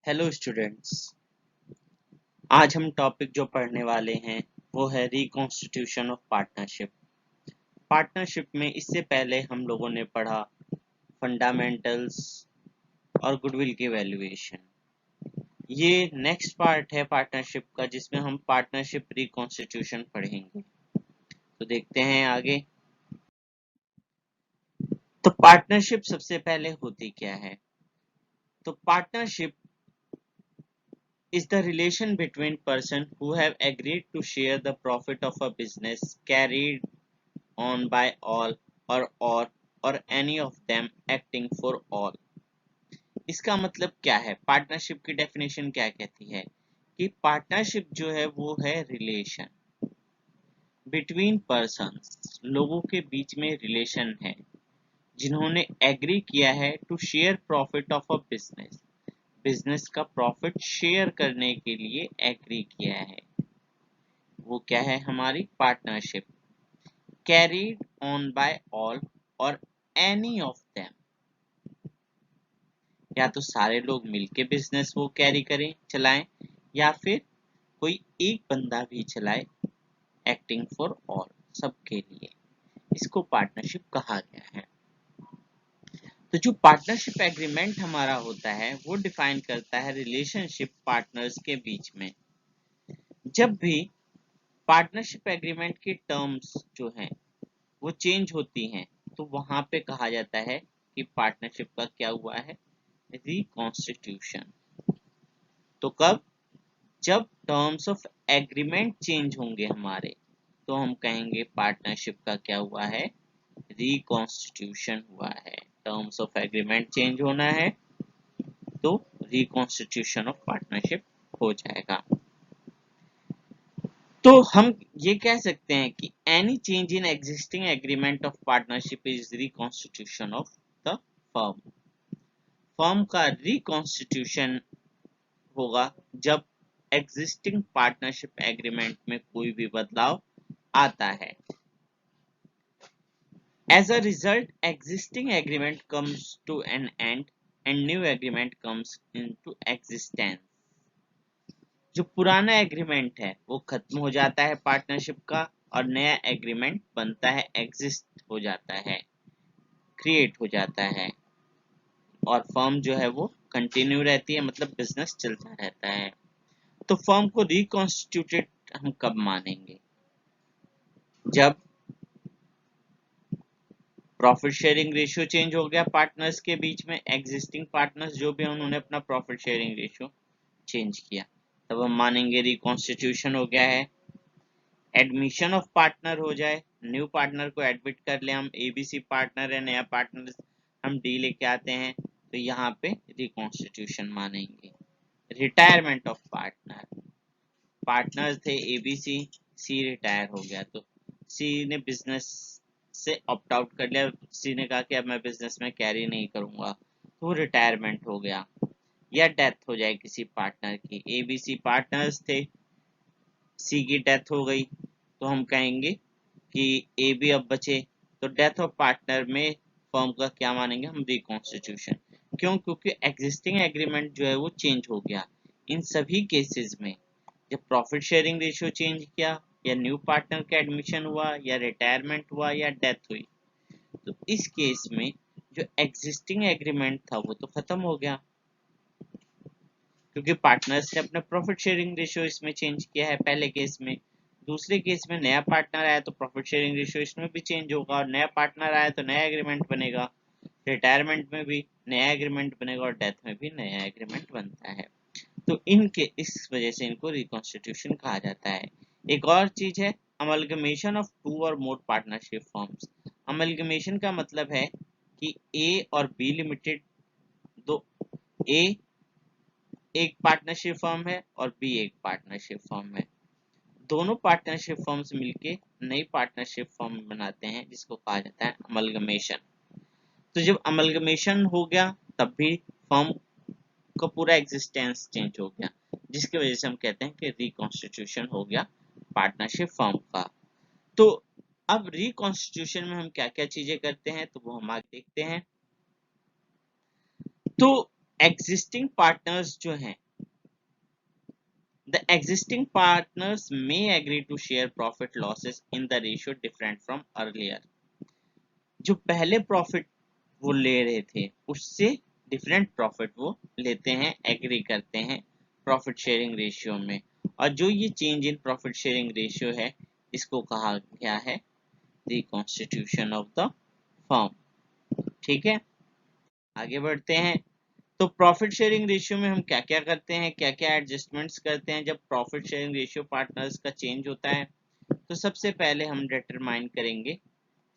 Hello students. आज हम topic जो पढ़ने वाले हैं वो है रिकॉन्स्टिट्यूशन ऑफ पार्टनरशिप। पार्टनरशिप में इससे पहले हम लोगों ने पढ़ा फंडामेंटल्स और गुडविल की वैल्यूएशन। ये नेक्स्ट पार्ट है पार्टनरशिप का, जिसमें हम पार्टनरशिप रिकॉन्स्टिट्यूशन पढ़ेंगे। तो देखते हैं आगे। तो पार्टनरशिप सबसे पहले होती क्या है? तो partnership is the relation between persons who have agreed to share the profit of a business carried on by all or any of them acting for all। इसका मतलब क्या है? पार्टनरशिप की डेफिनेशन क्या कहती है कि पार्टनरशिप जो है वो है रिलेशन बिटवीन पर्सन्स, लोगों के बीच में रिलेशन है जिन्होंने एग्री किया है to share profit of a business का प्रॉफिट शेयर करने के लिए एग्री किया है। वो क्या है? हमारी partnership. Carried on by all or any of them, या तो सारे लोग मिलके बिजनेस वो कैरी करें, चलाएं, या फिर कोई एक बंदा भी चलाए, एक्टिंग फॉर ऑल, सबके लिए। इसको पार्टनरशिप कहा गया है। तो जो पार्टनरशिप एग्रीमेंट हमारा होता है वो डिफाइन करता है रिलेशनशिप पार्टनर्स के बीच में। जब भी पार्टनरशिप एग्रीमेंट की टर्म्स जो हैं वो चेंज होती हैं तो वहां पे कहा जाता है कि पार्टनरशिप का क्या हुआ है? रिकॉन्स्टिट्यूशन। तो कब? जब टर्म्स ऑफ एग्रीमेंट चेंज होंगे हमारे, तो हम कहेंगे पार्टनरशिप का क्या हुआ है? रिकॉन्स्टिट्यूशन हुआ है। टर्म्स ऑफ एग्रीमेंट चेंज होना है तो रिकॉन्स्टिट्यूशन ऑफ पार्टनरशिप हो जाएगा। तो हम ये कह सकते हैं कि any change in existing agreement of partnership is reconstitution of the firm. Firm का रिकॉन्स्टिट्यूशन होगा जब एग्जिस्टिंग पार्टनरशिप एग्रीमेंट में कोई भी बदलाव आता है। As a result, existing agreement comes to an end and new agreement comes into existence। जो पुराना एग्रीमेंट है वो खत्म हो जाता है पार्टनरशिप का, और नया एग्रीमेंट बनता है, एग्जिस्ट हो जाता है, क्रिएट हो जाता है, और फर्म जो है वो कंटिन्यू रहती है, मतलब बिजनेस चलता रहता है। तो फर्म को रिकॉन्स्टिट्यूटेड हम कब मानेंगे? जब प्रॉफिट शेयरिंग रेशियो चेंज हो गया पार्टनर्स के बीच में, एग्जिस्टिंग पार्टनर्स जो भी उन्होंने अपना प्रॉफिट शेयरिंग रेशियो चेंज किया, तब हम मानेंगे रिकॉन्स्टिट्यूशन हो गया है। एडमिशन ऑफ पार्टनर हो जाए, न्यू पार्टनर को एडमिट कर ले हम, एबीसी पार्टनर है, नया पार्टनर हम डी लेके आते हैं, तो यहाँ पे रिकॉन्स्टिट्यूशन मानेंगे। रिटायरमेंट ऑफ पार्टनर, पार्टनर थे एबीसी, सी रिटायर हो गया तो सी ने बिजनेस से ऑप्ट आउट कर लिया, सी ने कहा कि अब मैं बिजनेस में कैरी नहीं करूंगा, तो रिटायरमेंट हो गया। या डेथ हो जाए किसी पार्टनर की, एबीसी पार्टनर्स थे, सी की डेथ हो गई, तो हम कहेंगे कि ए बी अब बचे, तो डेथ ऑफ पार्टनर में फर्म का क्या मानेंगे हम? रिकॉन्स्टिट्यूशन। क्यों? क्योंकि एग्जिस्टिंग एग्रीमेंट जो है वो चेंज हो गया। इन सभी केसेस में जब प्रॉफिट शेयरिंग रेशियो चेंज किया, या न्यू पार्टनर का एडमिशन हुआ, या रिटायरमेंट हुआ, या डेथ हुई, तो इस केस में जो एग्जिस्टिंग एग्रीमेंट था वो तो खत्म हो गया, क्योंकि पार्टनर्स ने अपना प्रॉफिट शेयरिंग रेशियो इसमें चेंज किया है पहले केस में। दूसरे केस में नया पार्टनर आया तो प्रॉफिट शेयरिंग रेशियो इसमें भी चेंज होगा, और नया पार्टनर आया तो नया एग्रीमेंट बनेगा, रिटायरमेंट में भी नया एग्रीमेंट बनेगा, और डेथ में भी नया एग्रीमेंट बनता है। तो इनके इस वजह से इनको रिकॉन्स्टिट्यूशन कहा जाता है। एक और चीज है अमलगमेशन ऑफ टू और मोर पार्टनरशिप फॉर्म्स। अमलगमेशन का मतलब है कि ए और बी लिमिटेड, दो, ए एक पार्टनरशिप फर्म है और बी एक पार्टनरशिप फर्म है, दोनों पार्टनरशिप फर्म्स मिलके नई पार्टनरशिप फर्म बनाते हैं, जिसको कहा जाता है अमलगमेशन। तो जब अमलगमेशन हो गया तब भी फर्म का पूरा एग्जिस्टेंस चेंज हो गया, जिसकी वजह से हम कहते हैं कि रिकॉन्स्टिट्यूशन हो गया पार्टनरशिप फर्म का। तो अब रिकॉन्स्टिट्यूशन में हम क्या क्या चीजें करते हैं तो वो हम आगे देखते हैं। तो एग्जिस्टिंग पार्टनर्स जो हैं, the existing partners may agree to share profit losses in the ratio different from earlier. जो पहले प्रॉफिट वो ले रहे थे उससे डिफरेंट प्रॉफिट वो लेते हैं, एग्री करते हैं प्रॉफिट शेयरिंग रेशियो में। और जो ये change in profit sharing ratio है, इसको कहा गया है रिकॉन्स्टिट्यूशन ऑफ द फर्म। ठीक है, आगे बढ़ते हैं। तो प्रॉफिट शेयरिंग रेशियो में हम क्या क्या करते हैं, क्या क्या एडजस्टमेंट्स करते हैं जब प्रॉफिट शेयरिंग रेशियो पार्टनर्स का चेंज होता है। तो सबसे पहले हम डिटरमाइन करेंगे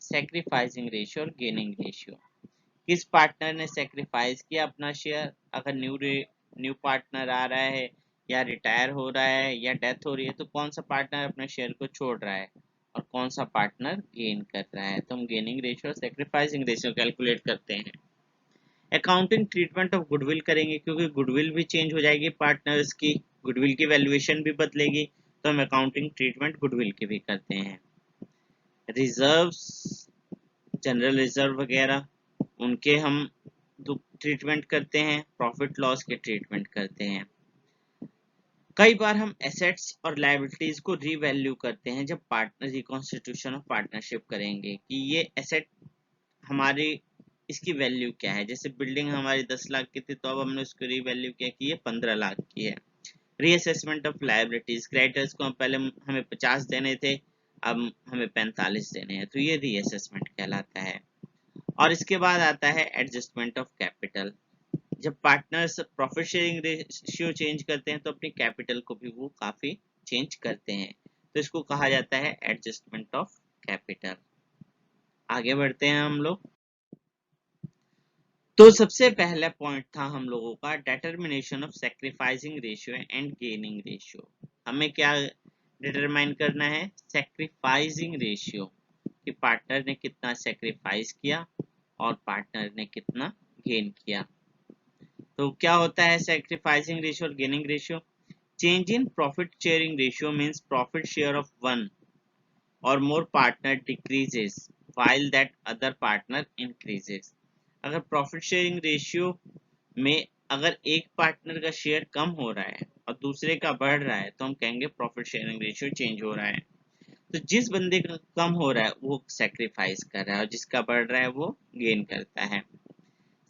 सैक्रिफाइसिंग रेशियो और गेनिंग रेशियो। किस पार्टनर ने सैक्रिफाइस किया अपना शेयर, अगर न्यू पार्टनर आ रहा है या रिटायर हो रहा है या डेथ हो रही है, तो कौन सा पार्टनर अपने शेयर को छोड़ रहा है और कौन सा पार्टनर गेन कर रहा है। तो हम गेनिंग रेशियो और सैक्रिफाइसिंग रेशियो कैलकुलेट करते हैं। अकाउंटिंग ट्रीटमेंट ऑफ गुडविल करेंगे, क्योंकि गुडविल भी चेंज हो जाएगी पार्टनर्स की, गुडविल की वैल्यूएशन भी बदलेगी, तो हम अकाउंटिंग ट्रीटमेंट गुडविल की भी करते हैं। रिजर्व्स, जनरल रिजर्व वगैरह, उनके हम ट्रीटमेंट करते हैं, प्रॉफिट लॉस के ट्रीटमेंट करते हैं। कई बार हम एसेट्स और लायबिलिटीज को रीवैल्यू करते हैं जब पार्टनर रिकॉन्स्टिट्यूशन ऑफ पार्टनरशिप करेंगे कि ये एसेट हमारी, इसकी वैल्यू क्या है। जैसे बिल्डिंग हमारी 10 लाख की थी, तो अब हमने उसको रीवैल्यू किया कि ये 15 लाख की है। रीअसेसमेंट ऑफ लायबिलिटीज, क्रेडिटर्स को पहले हमें 50 देने थे, अब हमें 45 देने हैं, तो ये रीअसेसमेंट कहलाता है। और इसके बाद आता है एडजस्टमेंट ऑफ कैपिटल। जब partners profit sharing ratio change करते हैं तो अपनी कैपिटल को भी वो काफी चेंज करते हैं, तो इसको कहा जाता है एडजस्टमेंट ऑफ कैपिटल। आगे बढ़ते हैं हम लोग। तो सबसे पहला पॉइंट था हम लोगों का determination of sacrificing ratio and gaining ratio. हमें क्या डिटरमाइन करना है, सैक्रिफाइसिंग रेशियो, कि पार्टनर ने कितना सैक्रिफाइस किया और पार्टनर ने कितना गेन किया। तो क्या होता है सैक्रिफाइसिंग रेशियो और gaining ratio. Change in profit sharing ratio means profit share of one or more partner decreases while that other partner increases. अगर प्रॉफिट शेयरिंग रेशियो में अगर एक पार्टनर का शेयर कम हो रहा है और दूसरे का बढ़ रहा है, तो हम कहेंगे प्रॉफिट शेयरिंग रेशियो चेंज हो रहा है। तो जिस बंदे का कम हो रहा है वो सैक्रिफाइस कर रहा है और जिसका बढ़ रहा है वो गेन करता है।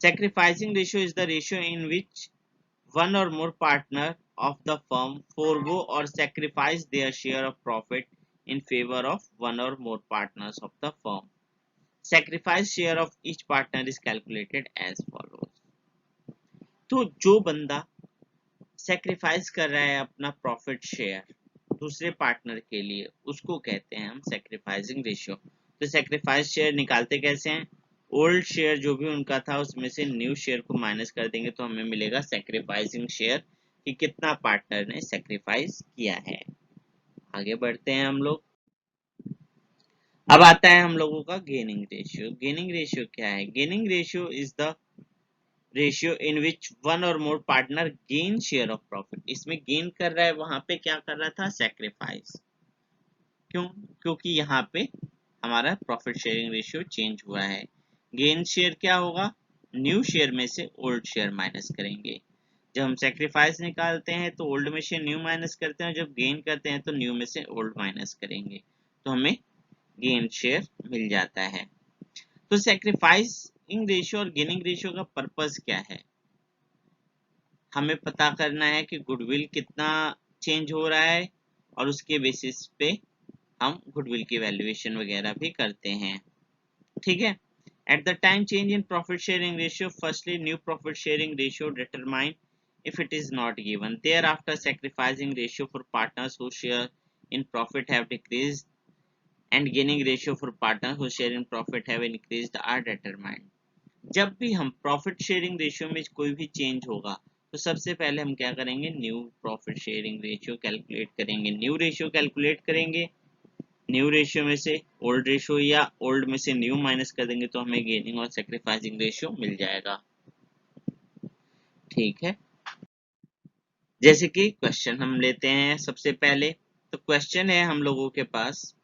Sacrificing ratio is the ratio in which one or more partner of the firm forego or sacrifice their share of profit in favor of one or more partners of the firm. Sacrifice share of each partner is calculated as follows. तो जो बंदा sacrifice कर रहा है अपना profit share दूसरे partner के लिए, उसको कहते हैं हम सेक्रीफाइसिंग रेशियो। तो सेक्रीफाइस शेयर निकालते कैसे हैं, ओल्ड शेयर जो भी उनका था उसमें से न्यू शेयर को माइनस कर देंगे, तो हमें मिलेगा सेक्रीफाइसिंग शेयर कि कितना पार्टनर ने सेक्रीफाइस किया है। आगे बढ़ते हैं हम लोग। अब आता है हम लोगों का गेनिंग रेशियो। गेनिंग रेशियो क्या है, gaining ratio is the ratio in which one or more partner gain share of profit. इसमें गेन कर रहा है, वहां पे क्या कर रहा था, सेक्रीफाइस। क्यों, क्योंकि यहाँ पे हमारा प्रॉफिट शेयरिंग रेशियो चेंज हुआ है। गेन शेयर क्या होगा, न्यू शेयर में से ओल्ड शेयर माइनस करेंगे। जब हम सेक्रीफाइस निकालते हैं तो ओल्ड में से न्यू माइनस करते हैं, जब गेन करते हैं तो न्यू में से ओल्ड माइनस करेंगे, तो हमें गेन शेयर मिल जाता है। तो सेक्रीफाइसिंग रेशियो और गेनिंग रेशियो का पर्पस क्या है, हमें पता करना है कि गुडविल कितना चेंज हो रहा है और उसके बेसिस पे हम गुडविल की वैल्यूएशन वगैरह भी करते हैं। ठीक है, at the time change in profit sharing ratio, firstly new profit sharing ratio determine if it is not given, thereafter sacrificing ratio for partners whose share in profit have decreased and gaining ratio for partners whose share in profit have increased are determined. जब भी हम profit sharing ratio में कोई भी change होगा तो सबसे पहले हम क्या करेंगे, new profit sharing ratio calculate करेंगे। न्यू रेशियो कैलकुलेट करेंगे, न्यू रेशियो में से ओल्ड रेशियो या ओल्ड में से न्यू माइनस कर देंगे, तो हमें गेनिंग और सैक्रिफाइसिंग रेशियो मिल जाएगा। ठीक है, जैसे कि क्वेश्चन हम लेते हैं सबसे पहले। तो क्वेश्चन है हम लोगों के पास,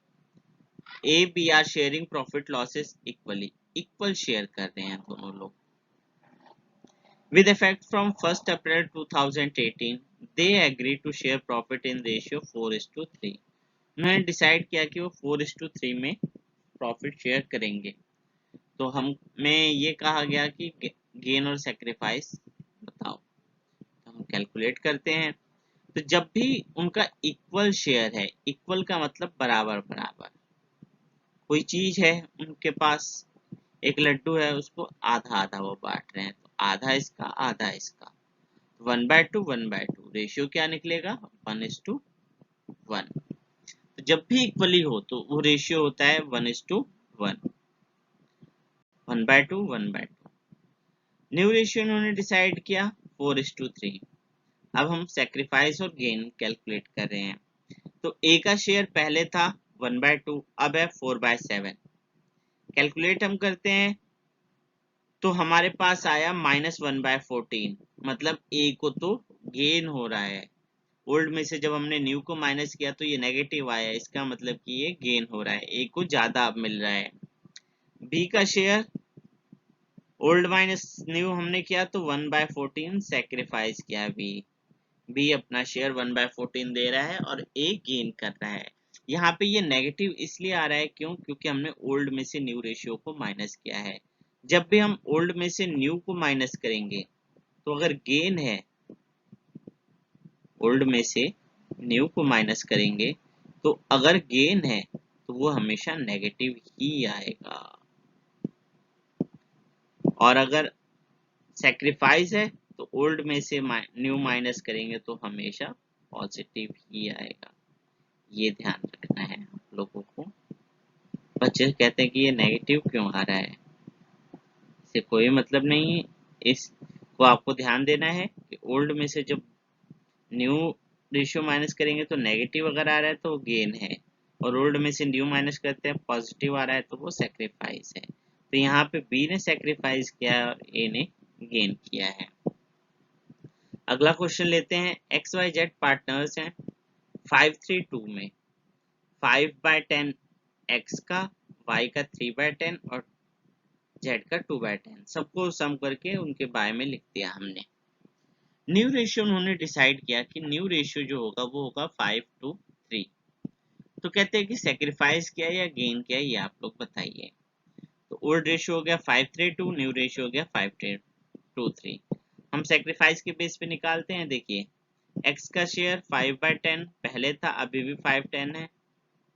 A B are sharing profit losses equally, equal share कर रहे हैं दोनों लोग। With effect from 1st April 2018, they agreed to share profit in ratio 4:3। उन्होंने डिसाइड किया कि वो 4:3 में प्रॉफिट शेयर करेंगे। तो हमें ये कहा गया कि गेन और सेक्रीफाइस बताओ। तो हम कैलकुलेट करते हैं। तो जब भी उनका इक्वल शेयर है, इक्वल का मतलब बराबर बराबर, कोई चीज है उनके पास, एक लड्डू है, उसको आधा आधा वो बांट रहे हैं, तो आधा इसका आधा इसका, 1/2 1/2, रेशियो क्या निकलेगा, 1:1। तो जब भी इक्वली हो तो वो रेशियो होता है 1:1, 1/2 1/2। न्यू रेशियो इन्होंने डिसाइड किया 4:3। अब हम सेक्रीफाइस और गेन कैलकुलेट कर रहे हैं। तो ए का शेयर पहले था 1/2, अब है 4/7। कैलकुलेट हम करते हैं तो हमारे पास आया -1/14, मतलब ए को तो गेन हो रहा है। ओल्ड में से जब हमने न्यू को माइनस किया तो ये नेगेटिव आया, इसका मतलब कि ये गेन हो रहा है, ए को ज्यादा अब मिल रहा है। बी का शेयर ओल्ड माइनस न्यू हमने किया तो 1/14 सेक्रीफाइस किया। बी अपना शेयर 1/14 दे रहा है और ए गेन कर रहा है। यहाँ पे ये नेगेटिव इसलिए आ रहा है, क्योंकि हमने ओल्ड में से न्यू रेशियो को माइनस किया है। जब भी हम ओल्ड में से न्यू को माइनस करेंगे तो अगर गेन है, ओल्ड में से न्यू को माइनस करेंगे तो अगर गेन है तो वो हमेशा नेगेटिव ही आएगा, और अगर सेक्रीफाइस है तो ओल्ड में से न्यू माइनस करेंगे तो हमेशा पॉजिटिव ही आएगा। ये ध्यान रखना है आप लोगों को। बच्चे कहते हैं कि ये नेगेटिव क्यों आ रहा है, इससे कोई मतलब नहीं है। इसको आपको ध्यान देना है कि ओल्ड में से जब न्यू रेशियो माइनस करेंगे तो नेगेटिव अगर आ रहा है तो वो गेन है, और ओल्ड में से न्यू माइनस करते हैं पॉजिटिव आ रहा है तो वो सेक्रीफाइस है। तो यहाँ पे बी ने सेक्रीफाइस किया और ए ने गेन किया है। अगला क्वेश्चन लेते हैं। एक्स वाई जेड पार्टनर्स हैं 5:3:2 में। 5/10 एक्स का, वाई का 3/10 और जेड का 2/10, सबको सम करके उनके बाय में लिख दिया हमने। न्यू रेशियो उन्होंने डिसाइड किया कि न्यू रेशियो जो होगा वो होगा 5:3। तो कहते हैं कि सेक्रीफाइस किया या गेन किया, ये आप लोग बताइए। तो ओल्ड रेशियो हो गया 5:3:2, न्यू रेशियो हो गया 5:2:3। हम सेक्रीफाइस के बेस पे निकालते हैं। देखिए एक्स का शेयर 5/10 पहले था, अभी भी 5/10 है,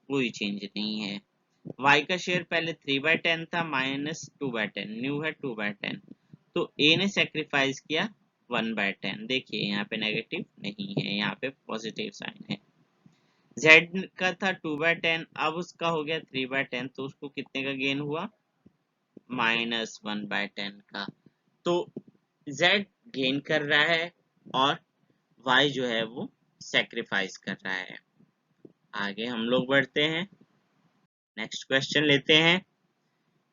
कोई चेंज नहीं है। y का शेयर पहले 3/10 था, -2/10, न्यू है 2/10। तो a ने सेक्रीफाइस किया 1/10। देखिए यहाँ पे नेगेटिव नहीं है, यहाँ पे पॉजिटिव साइन है। z का था 2/10, अब उसका हो गया 3/10, तो उसको कितने का गेन हुआ, -1/10 का। तो z गेन कर रहा है और y जो है वो सेक्रीफाइस कर रहा है। आगे हम लोग बढ़ते हैं, नेक्स्ट क्वेश्चन लेते हैं।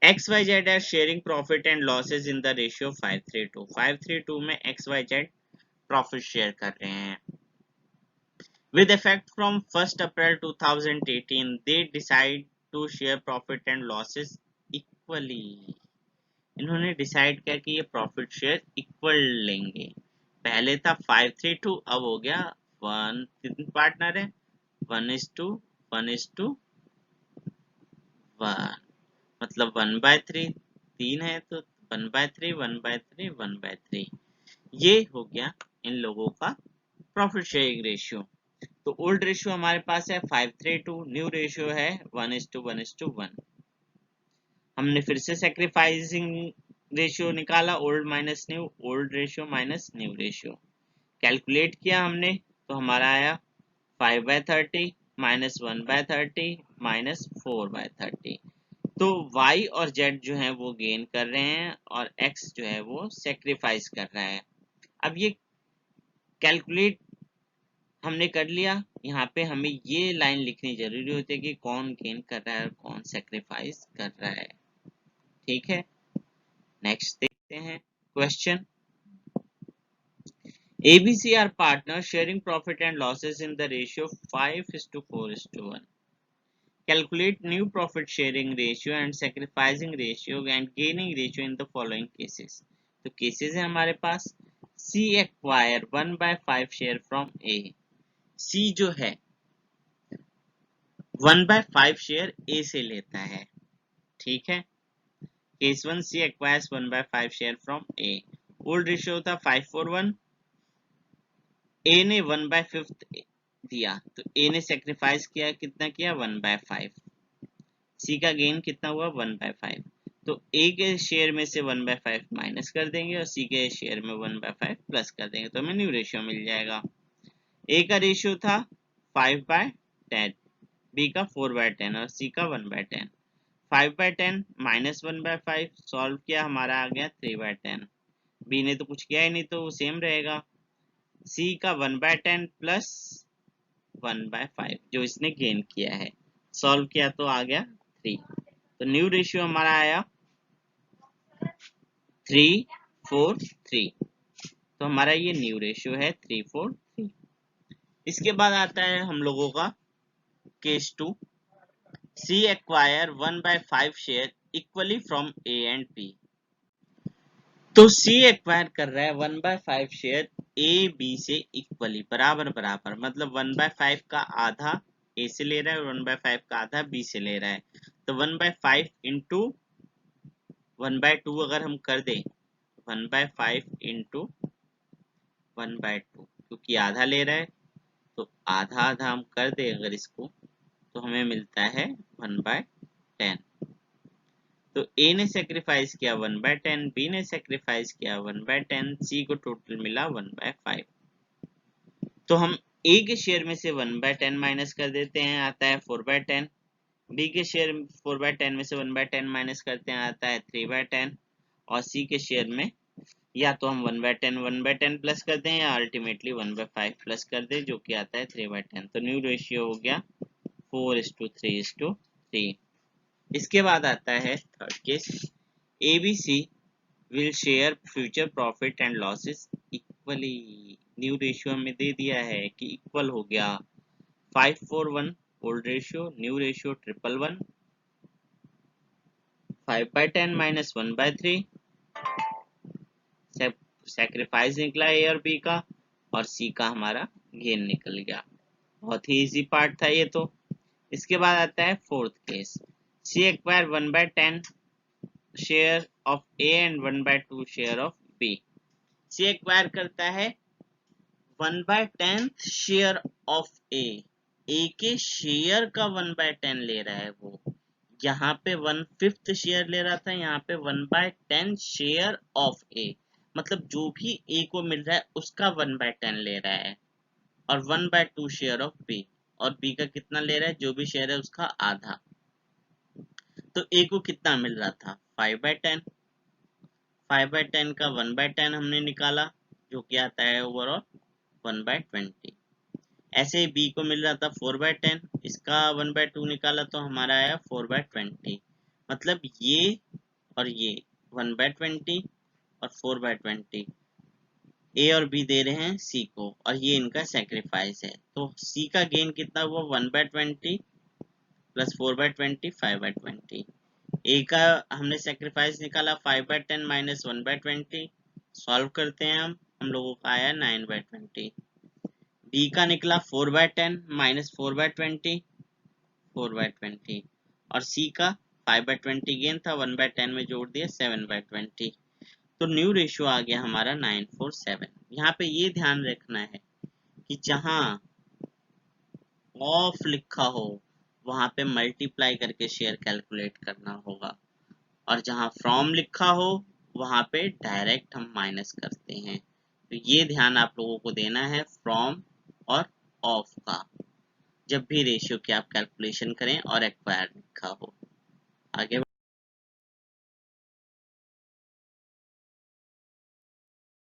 XYZ are sharing profit and losses in the ratio 5:3:2। 5:3:2 में XYZ प्रॉफिट शेयर कर रहे हैं। With effect from 1st April 2018, they decide to share profit and losses equally। इन्होंने डिसाइड किया कि ये प्रॉफिट शेयर इक्वल लेंगे। पहले था 5:3:2, अब हो गया 1, कितने पार्टनर है, 1:1:1, मतलब 1/3, 3 है तो 1/3 1/3 1/3। ये हो गया इन लोगों का प्रॉफिट शेयरिंग रेशियो। तो ओल्ड रेशियो हमारे पास है 5:3:2, न्यू रेशियो है 1:1:1। हमने फिर से सेक्रीफाइसिंग रेशियो निकाला, old minus new, old ratio minus new ratio calculate किया हमने, तो हमारा आया 5/30 -1/30 -4/30। तो y और z जो है वो गेन कर रहे हैं और x जो है वो सेक्रीफाइस कर रहा है। अब ये कैलकुलेट हमने कर लिया। यहाँ पे हमें ये लाइन लिखनी जरूरी होती है कि कौन गेन कर रहा है और कौन सेक्रीफाइस कर रहा है। ठीक है, नेक्स्ट देखते हैं question. ABC are partners sharing profit and losses in the ratio 5:4:1। Calculate new profit sharing ratio and sacrificing ratio and gaining ratio in the following cases। तो केसेस है हमारे पास सी एक्वायर 1/5 शेयर फ्रॉम ए। सी जो है 1/5 share ए से लेता है, ठीक है। Case 1 C acquires 1/5 share from A. Old ratio था 5:1। ए ने 1/5 दिया तो ए ने सेक्रीफाइस किया, कितना किया 1/5। सी का गेन कितना हुआ 1/5। तो ए के शेयर में से 1/5 माइनस कर देंगे और सी के शेयर में 1/5 प्लस कर देंगे तो हमें न्यू रेशियो मिल जाएगा। ए का रेशियो था 5/10, बी का 4/10 और सी का 1/10। 5/10 माइनस 1/5 सॉल्व किया, हमारा आ गया 3/10। बी ने तो कुछ किया ही नहीं तो वो सेम रहेगा। सी का 1/10 प्लस 1/5 जो इसने गेन किया है, सॉल्व किया तो आ गया 3। तो न्यू रेशियो हमारा आया 3:4:3। तो हमारा ये न्यू रेशियो है 3:4:3। इसके बाद आता है हम लोगों का case 2, C acquire 1/5 share equally from A and B. तो सी एक्वायर कर रहा है 1/5 शेयर ए बी से इक्वली, बराबर बराबर, मतलब 1/5 का आधा ए से ले रहा है और 1/5 का आधा बी से ले रहा है। तो 1/5 इंटू 1/2 अगर हम कर दें, 1/5 इंटू 1/2, क्योंकि आधा ले रहा है तो आधा आधा हम कर दे अगर इसको तो हमें मिलता है 1/10। तो ए ने सेक्रीफाइस किया 1/10, बी ने सेक्रीफाइस किया 1/10, सी को टोटल मिला 1/5। तो हम ए के शेयर में से 1/10 माइनस कर देते हैं, आता है 4/10। बी के शेयर 4/10 में से 1/10 माइनस करते हैं, आता है 3/10। और सी के शेयर में या तो हम 1/10 प्लस कर दें या अल्टीमेटली 1/5 प्लस कर दें, जो कि आता है 3/10। तो न्यू रेशियो हो गया 4:3:3। इसके बाद आता है third case, ABC will share future profit and losses equally. New ratio हमें दे दिया है कि इक्वल हो गया 5:1 old ratio, new ratio 1:1, 5/10 minus 1/3, sacrifice निकला ए और बी का और सी का हमारा गेन निकल गया। बहुत ही इजी पार्ट था ये तो। इसके बाद आता है fourth case, C acquire 1/10 share of A and 1/2 share of B. C acquire करता है 1/10 शेयर ऑफ ए के शेयर का 1/10 ले रहा है वो। यहाँ पे 1/5 शेयर ले रहा था, यहाँ पे 1/10 शेयर ऑफ ए, मतलब जो भी ए को मिल रहा है उसका 1/10 ले रहा है और 1/2 शेयर ऑफ बी, और बी का कितना ले रहा है, जो भी शेयर है उसका आधा। तो ए को कितना मिल रहा था 5/10, 5/10 का 1/10 हमने निकाला जो कि आता है ओवरऑल 1/20। ऐसे ही बी को मिल रहा था 4/10, इसका 1/2 निकाला तो हमारा आया 4/20। मतलब ये और ये 1/20 और 4/20 ए और बी दे रहे हैं सी को, और ये इनका सेक्रीफाइस है। तो सी का गेन कितना हुआ 1/20 प्लस 4/20 5/20। ए का हमने सेक्रीफाइस निकाला 5/10 माइनस 1/20, सॉल्व करते हैं हम लोगों का आया 9/20। बी का निकला 4/10 माइनस 4/20, 4/20, और सी का 5/20 गेन था 1/10 में जोड़ दिया 7/20। तो न्यू रेशियो आ गया हमारा 9:4:7। यहाँ पे ये ध्यान रखना है कि जहां ऑफ लिखा हो वहां पे मल्टीप्लाई करके शेयर कैलकुलेट करना होगा, और जहां फ्रॉम लिखा हो वहां पे डायरेक्ट हम माइनस करते हैं। तो ये ध्यान आप लोगों को देना है फ्रॉम और ऑफ का, जब भी रेशियो की आप कैलकुलेशन करें और एक्वायर लिखा हो। आगे